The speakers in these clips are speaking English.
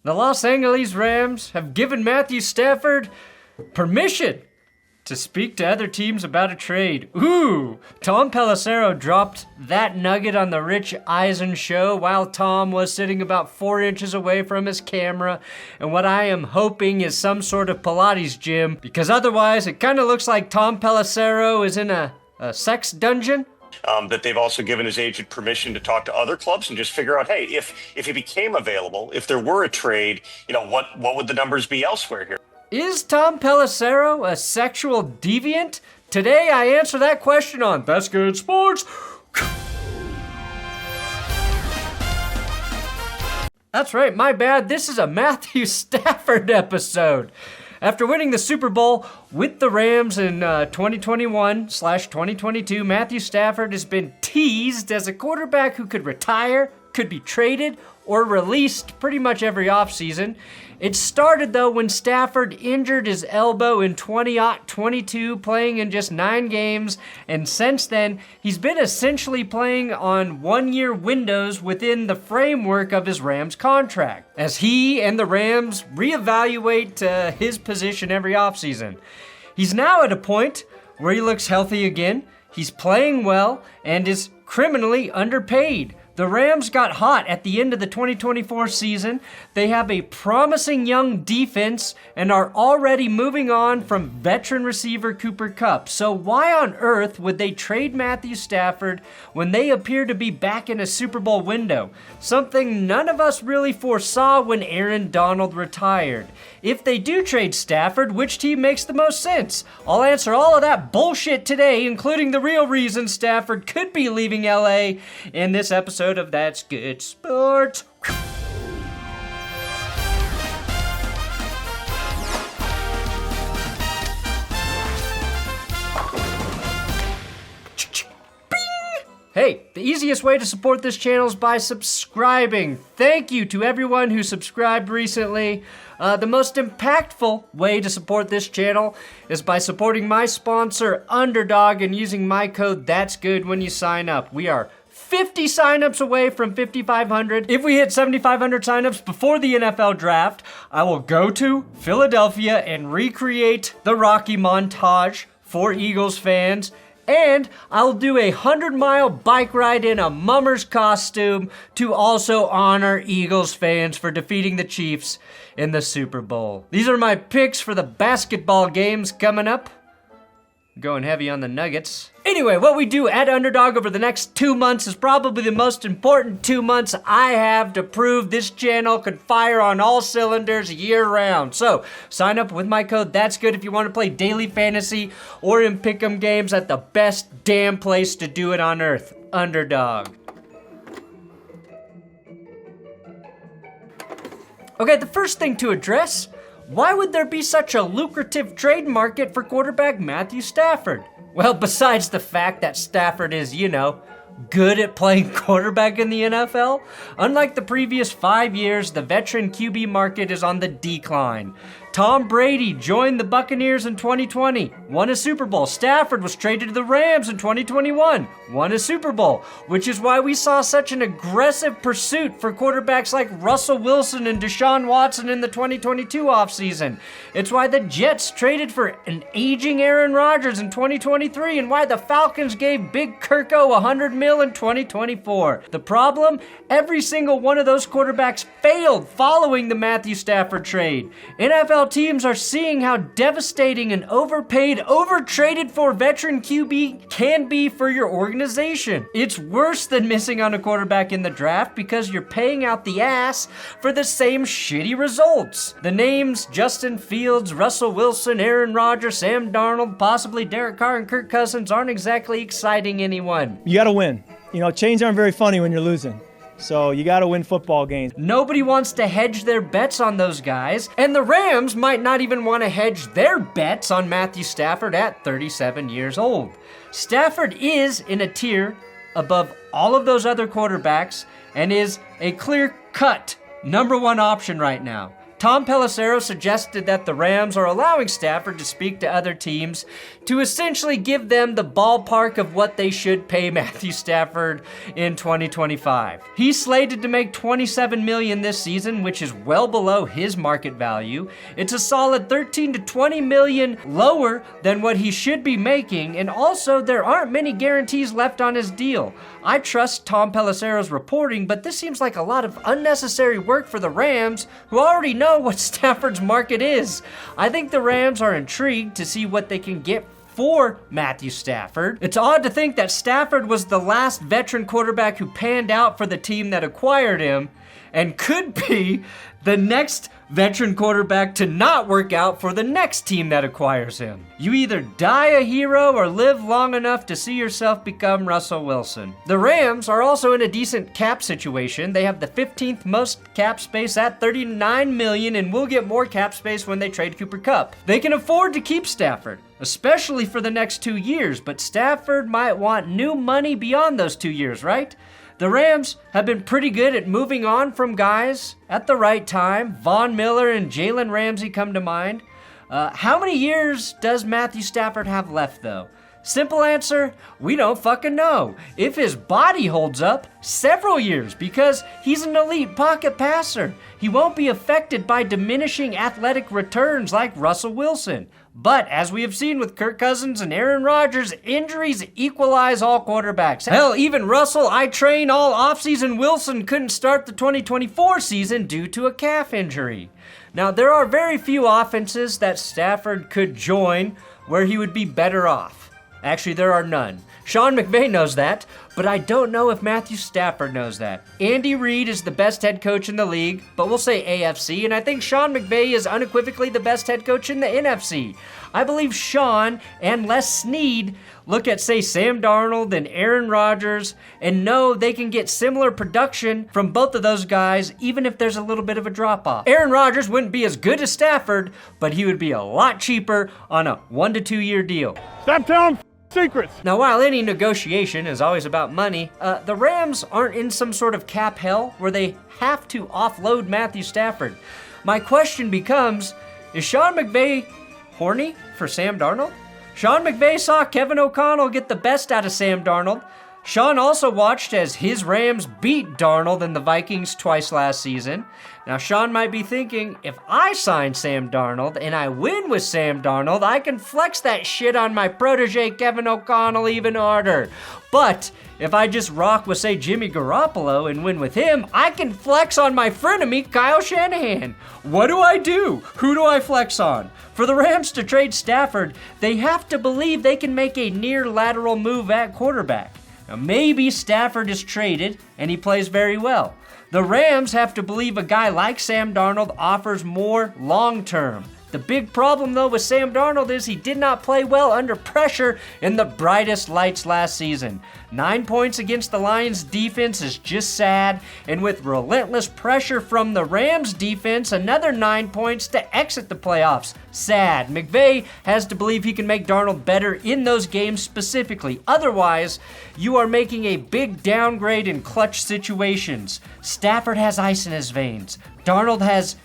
The Los Angeles Rams have given Matthew Stafford permission to speak to other teams about a trade. Ooh, Tom Pelissero dropped that nugget on the Rich Eisen show while Tom was sitting about 4 inches away from his camera. And what I am hoping is some sort of Pilates gym, because otherwise it kind of looks like Tom Pelissero is in a sex dungeon. That they've also given his agent permission to talk to other clubs and just figure out, hey, if he became available, if there were a trade, what would the numbers be elsewhere here? Is Tom Pelissero a sexual deviant? Today I answer that question on That's Good Sports. That's right, my bad. This is a Matthew Stafford episode. After winning the Super Bowl with the Rams in 2021/2022, Matthew Stafford has been teased as a quarterback who could retire, could be traded, or released pretty much every offseason. It started, though, when Stafford injured his elbow in 2022, playing in just 9 games, and since then, he's been essentially playing on 1-year windows within the framework of his Rams contract, as he and the Rams reevaluate his position every offseason. He's now at a point where he looks healthy again, he's playing well, and is criminally underpaid. The Rams got hot at the end of the 2024 season. They have a promising young defense and are already moving on from veteran receiver Cooper Kupp. So why on earth would they trade Matthew Stafford when they appear to be back in a Super Bowl window? Something none of us really foresaw when Aaron Donald retired. If they do trade Stafford, which team makes the most sense? I'll answer all of that bullshit today, including the real reason Stafford could be leaving LA in this episode of That's Good Sports. Hey, the easiest way to support this channel is by subscribing. Thank you to everyone who subscribed recently. The most impactful way to support this channel is by supporting my sponsor, Underdog, and using my code ThatsGood when you sign up. We are 50 signups away from 5,500. If we hit 7,500 signups before the NFL draft, I will go to Philadelphia and recreate the Rocky montage for Eagles fans. And I'll do a 100-mile bike ride in a mummer's costume to also honor Eagles fans for defeating the Chiefs in the Super Bowl. These are my picks for the basketball games coming up. Going heavy on the Nuggets. Anyway, what we do at Underdog over the next 2 months is probably the most important 2 months I have to prove this channel could fire on all cylinders year-round. So, sign up with my code ThatsGood if you want to play daily fantasy or in pick'em games at the best damn place to do it on earth, Underdog. Okay, the first thing to address: why would there be such a lucrative trade market for quarterback Matthew Stafford? Well, besides the fact that Stafford is, good at playing quarterback in the NFL, unlike the previous 5 years, the veteran QB market is on the decline. Tom Brady joined the Buccaneers in 2020, won a Super Bowl. Stafford was traded to the Rams in 2021, won a Super Bowl, which is why we saw such an aggressive pursuit for quarterbacks like Russell Wilson and Deshaun Watson in the 2022 offseason. It's why the Jets traded for an aging Aaron Rodgers in 2023, and why the Falcons gave Big Kirko $100 million in 2024. The problem? Every single one of those quarterbacks failed following the Matthew Stafford trade. NFL teams are seeing how devastating an overpaid, overtraded for veteran QB can be for your organization. It's worse than missing on a quarterback in the draft because you're paying out the ass for the same shitty results. The names Justin Fields, Russell Wilson, Aaron Rodgers, Sam Darnold, possibly Derek Carr, and Kirk Cousins aren't exactly exciting anyone. You gotta win. Chains aren't very funny when you're losing. So you gotta win football games. Nobody wants to hedge their bets on those guys, and the Rams might not even want to hedge their bets on Matthew Stafford at 37 years old. Stafford is in a tier above all of those other quarterbacks and is a clear-cut #1 option right now. Tom Pelissero suggested that the Rams are allowing Stafford to speak to other teams to essentially give them the ballpark of what they should pay Matthew Stafford in 2025. He's slated to make $27 million this season, which is well below his market value. It's a solid $13 to $20 million lower than what he should be making, and also there aren't many guarantees left on his deal. I trust Tom Pelissero's reporting, but this seems like a lot of unnecessary work for the Rams, who already know what Stafford's market is. I think the Rams are intrigued to see what they can get for Matthew Stafford. It's odd to think that Stafford was the last veteran quarterback who panned out for the team that acquired him, and could be the next veteran quarterback to not work out for the next team that acquires him. You either die a hero or live long enough to see yourself become Russell Wilson. The Rams are also in a decent cap situation. They have the 15th most cap space at $39 million and will get more cap space when they trade Cooper Kupp. They can afford to keep Stafford, especially for the next 2 years, but Stafford might want new money beyond those 2 years, right? The Rams have been pretty good at moving on from guys at the right time. Von Miller and Jalen Ramsey come to mind. How many years does Matthew Stafford have left, though? Simple answer, we don't fucking know. If his body holds up, several years, because he's an elite pocket passer. He won't be affected by diminishing athletic returns like Russell Wilson. But as we have seen with Kirk Cousins and Aaron Rodgers, injuries equalize all quarterbacks. Hell, even Russell, I train all offseason Wilson couldn't start the 2024 season due to a calf injury. Now, there are very few offenses that Stafford could join where he would be better off. Actually, there are none. Sean McVay knows that, but I don't know if Matthew Stafford knows that. Andy Reid is the best head coach in the league, but we'll say AFC, and I think Sean McVay is unequivocally the best head coach in the NFC. I believe Sean and Les Snead look at, say, Sam Darnold and Aaron Rodgers and know they can get similar production from both of those guys, even if there's a little bit of a drop-off. Aaron Rodgers wouldn't be as good as Stafford, but he would be a lot cheaper on a 1 to 2 year deal. Stop telling secrets. Now, while any negotiation is always about money, the Rams aren't in some sort of cap hell where they have to offload Matthew Stafford. My question becomes, is Sean McVay horny for Sam Darnold? Sean McVay saw Kevin O'Connell get the best out of Sam Darnold. Sean also watched as his Rams beat Darnold and the Vikings twice last season. Now, Sean might be thinking, if I sign Sam Darnold and I win with Sam Darnold, I can flex that shit on my protege Kevin O'Connell even harder. But if I just rock with, say, Jimmy Garoppolo and win with him, I can flex on my frenemy Kyle Shanahan. What do I do? Who do I flex on? For the Rams to trade Stafford, they have to believe they can make a near lateral move at quarterback. Now, maybe Stafford is traded and he plays very well. The Rams have to believe a guy like Sam Darnold offers more long-term. The big problem, though, with Sam Darnold is he did not play well under pressure in the brightest lights last season. 9 points against the Lions' defense is just sad, and with relentless pressure from the Rams' defense, another 9 points to exit the playoffs. Sad. McVay has to believe he can make Darnold better in those games specifically. Otherwise, you are making a big downgrade in clutch situations. Stafford has ice in his veins. Darnold has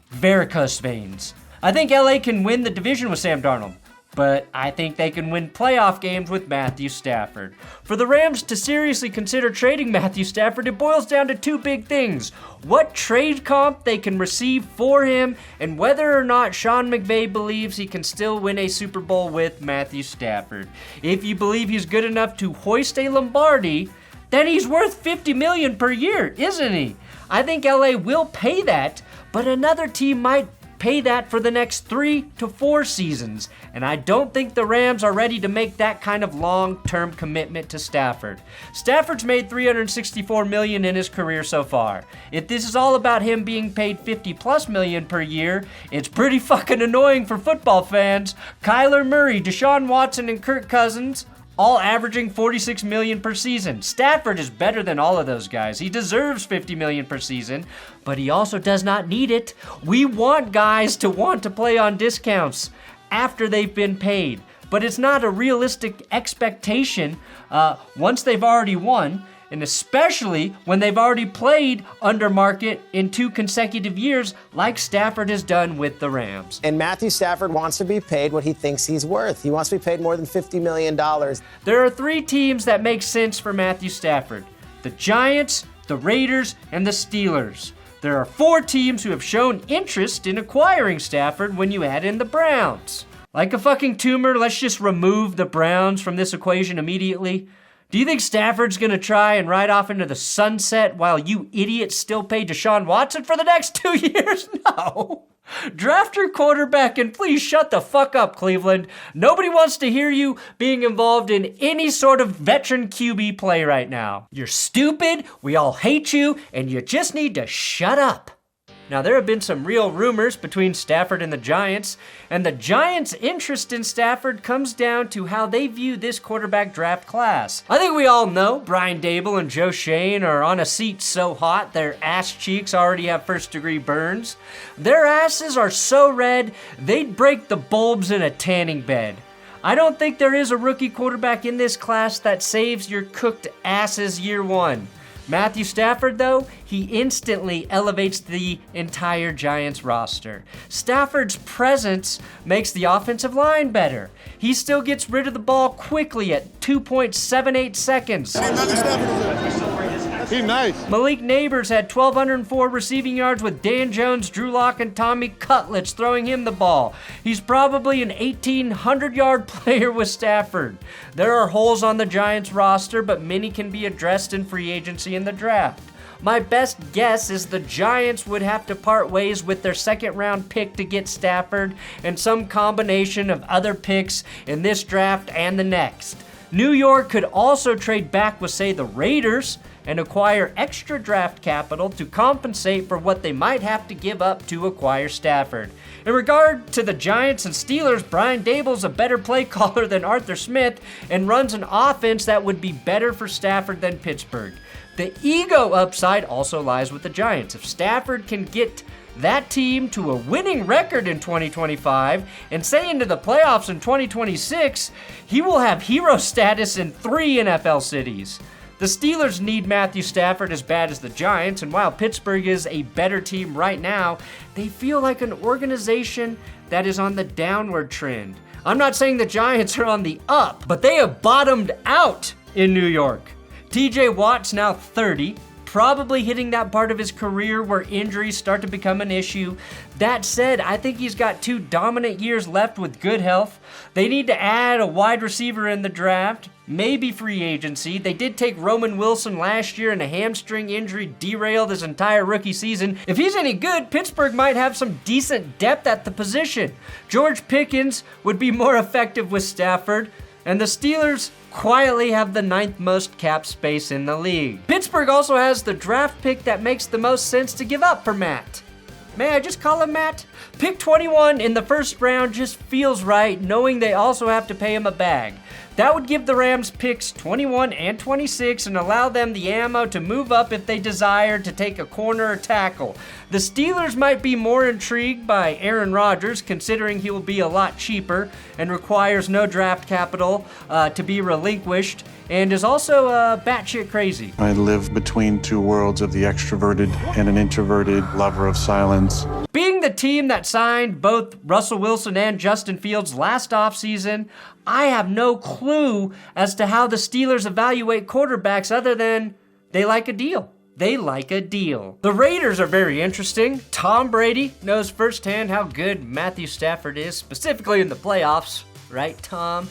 varicose veins. I think LA can win the division with Sam Darnold, but I think they can win playoff games with Matthew Stafford. For the Rams to seriously consider trading Matthew Stafford, it boils down to two big things: what trade comp they can receive for him, and whether or not Sean McVay believes he can still win a Super Bowl with Matthew Stafford. If you believe he's good enough to hoist a Lombardi, then he's worth $50 million per year, isn't he? I think LA will pay that, but another team might pay that for the next 3 to 4 seasons, and I don't think the Rams are ready to make that kind of long-term commitment to Stafford. Stafford's made $364 million in his career so far. If this is all about him being paid $50+ million per year, it's pretty fucking annoying for football fans. Kyler Murray, Deshaun Watson, and Kirk Cousins all averaging $46 million per season. Stafford is better than all of those guys. He deserves $50 million per season, but he also does not need it. We want guys to want to play on discounts after they've been paid, but it's not a realistic expectation once they've already won. and especially when they've already played under market in 2 consecutive years like Stafford has done with the Rams. And Matthew Stafford wants to be paid what he thinks he's worth. He wants to be paid more than $50 million. There are 3 teams that make sense for Matthew Stafford: the Giants, the Raiders, and the Steelers. There are 4 teams who have shown interest in acquiring Stafford when you add in the Browns. Like a fucking tumor, let's just remove the Browns from this equation immediately. Do you think Stafford's gonna try and ride off into the sunset while you idiots still pay Deshaun Watson for the next 2 years? No. Draft your quarterback and please shut the fuck up, Cleveland. Nobody wants to hear you being involved in any sort of veteran QB play right now. You're stupid, we all hate you, and you just need to shut up. Now, there have been some real rumors between Stafford and the Giants, and the Giants' interest in Stafford comes down to how they view this quarterback draft class. I think we all know Brian Daboll and Joe Schoen are on a seat so hot their ass cheeks already have first-degree burns. Their asses are so red, they'd break the bulbs in a tanning bed. I don't think there is a rookie quarterback in this class that saves your cooked asses year one. Matthew Stafford, though, he instantly elevates the entire Giants roster. Stafford's presence makes the offensive line better. He still gets rid of the ball quickly at 2.78 seconds. He's nice. Malik Neighbors had 1,204 receiving yards with Dan Jones, Drew Lock, and Tommy Cutlets throwing him the ball. He's probably an 1,800-yard player with Stafford. There are holes on the Giants roster, but many can be addressed in free agency in the draft. My best guess is the Giants would have to part ways with their second-round pick to get Stafford and some combination of other picks in this draft and the next. New York could also trade back with, say, the Raiders and acquire extra draft capital to compensate for what they might have to give up to acquire Stafford. In regard to the Giants and Steelers, Brian Daboll's a better play caller than Arthur Smith and runs an offense that would be better for Stafford than Pittsburgh. The ego upside also lies with the Giants. If Stafford can get that team to a winning record in 2025 and say into the playoffs in 2026, he will have hero status in 3 NFL cities. The Steelers need Matthew Stafford as bad as the Giants, and while Pittsburgh is a better team right now, they feel like an organization that is on the downward trend. I'm not saying the Giants are on the up, but they have bottomed out in New York. TJ Watt's now 30, probably hitting that part of his career where injuries start to become an issue. That said, I think he's got 2 dominant years left with good health. They need to add a wide receiver in the draft, maybe free agency. They did take Roman Wilson last year and a hamstring injury derailed his entire rookie season. If he's any good, Pittsburgh might have some decent depth at the position. George Pickens would be more effective with Stafford, and the Steelers quietly have the 9th most cap space in the league. Pittsburgh also has the draft pick that makes the most sense to give up for Matt. May I just call him Matt? Pick 21 in the first round just feels right, knowing they also have to pay him a bag. That would give the Rams picks 21 and 26 and allow them the ammo to move up if they desire to take a corner or tackle. The Steelers might be more intrigued by Aaron Rodgers, considering he will be a lot cheaper and requires no draft capital to be relinquished, and is also batshit crazy. I live between 2 worlds of the extroverted and an introverted lover of silence. Being the team that signed both Russell Wilson and Justin Fields last offseason, I have no clue as to how the Steelers evaluate quarterbacks other than they like a deal. They like a deal. The Raiders are very interesting. Tom Brady knows firsthand how good Matthew Stafford is, specifically in the playoffs. Right, Tom?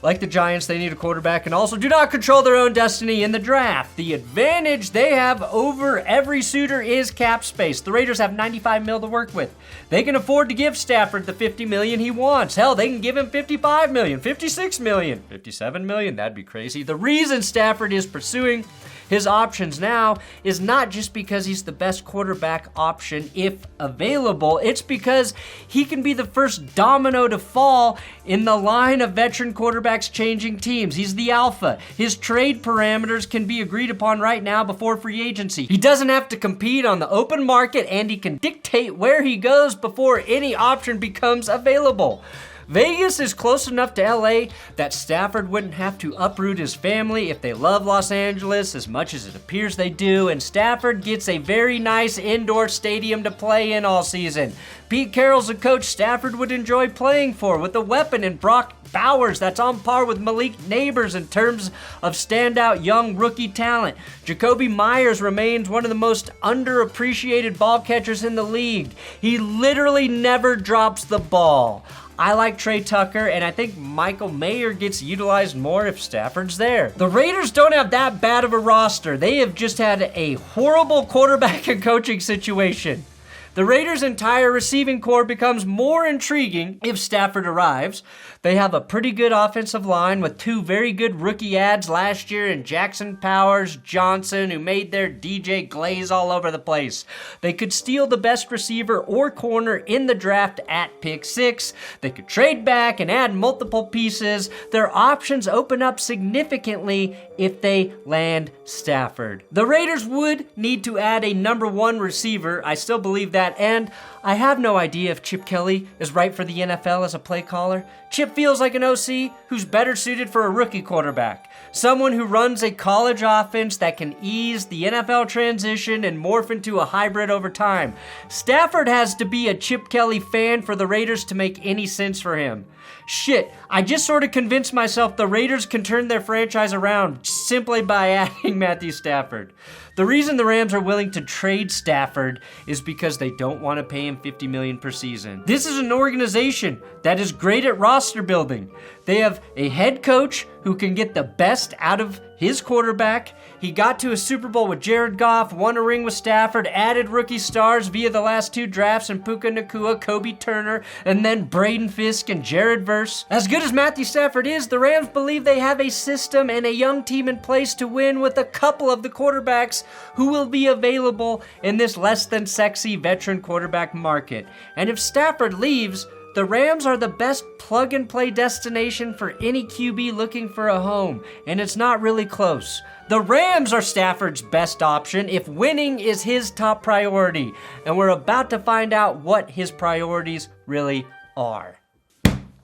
Like the Giants, they need a quarterback and also do not control their own destiny in the draft. The advantage they have over every suitor is cap space. The Raiders have $95 million to work with. They can afford to give Stafford the $50 million he wants. Hell, they can give him $55 million, $56 million, $57 million. That'd be crazy. The reason Stafford is pursuing his options now is not just because he's the best quarterback option if available. It's because he can be the first domino to fall in the line of veteran quarterbacks changing teams. He's the alpha. His trade parameters can be agreed upon right now before free agency. He doesn't have to compete on the open market, and he can dictate where he goes before any option becomes available. Vegas is close enough to LA that Stafford wouldn't have to uproot his family if they love Los Angeles as much as it appears they do, and Stafford gets a very nice indoor stadium to play in all season. Pete Carroll's a coach Stafford would enjoy playing for, with a weapon in Brock Bowers that's on par with Malik Neighbors in terms of standout young rookie talent. Jacoby Myers remains one of the most underappreciated ball catchers in the league. He literally never drops the ball. I like Trey Tucker, and I think Michael Mayer gets utilized more if Stafford's there. The Raiders don't have that bad of a roster. They have just had a horrible quarterback and coaching situation. The Raiders' entire receiving corps becomes more intriguing if Stafford arrives. They have a pretty good offensive line with two very good rookie ads last year in Jackson Powers Johnson, who made their DJ Glaze all over the place. They could steal the best receiver or corner in the draft at pick 6. They could trade back and add multiple pieces. Their options open up significantly if they land Stafford. The Raiders would need to add a number 1 receiver. I still believe that, and I have no idea if Chip Kelly is right for the NFL as a play caller. Chip feels like an OC who's better suited for a rookie quarterback. Someone who runs a college offense that can ease the NFL transition and morph into a hybrid over time. Stafford has to be a Chip Kelly fan for the Raiders to make any sense for him. Shit, I just sort of convinced myself the Raiders can turn their franchise around simply by adding Matthew Stafford. The reason the Rams are willing to trade Stafford is because they don't want to pay him $50 million per season. This is an organization that is great at roster building. They have a head coach who can get the best out of his quarterback. He got to a Super Bowl with Jared Goff, won a ring with Stafford, added rookie stars via the last 2 drafts in Puka Nacua, Kobe Turner, and then Braden Fisk and Jared Verse. As good as Matthew Stafford is, the Rams believe they have a system and a young team in place to win with a couple of the quarterbacks who will be available in this less than sexy veteran quarterback market. And if Stafford leaves, the Rams are the best plug-and-play destination for any QB looking for a home, and it's not really close. The Rams are Stafford's best option if winning is his top priority, and we're about to find out what his priorities really are.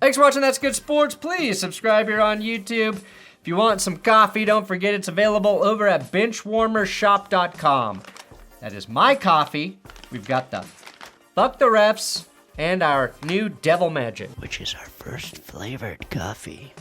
Thanks for watching That's Good Sports. Please subscribe here on YouTube. If you want some coffee, don't forget it's available over at benchwarmershop.com. That is my coffee. We've got the Fuck the Refs and our new Devil Magic, which is our first flavored coffee.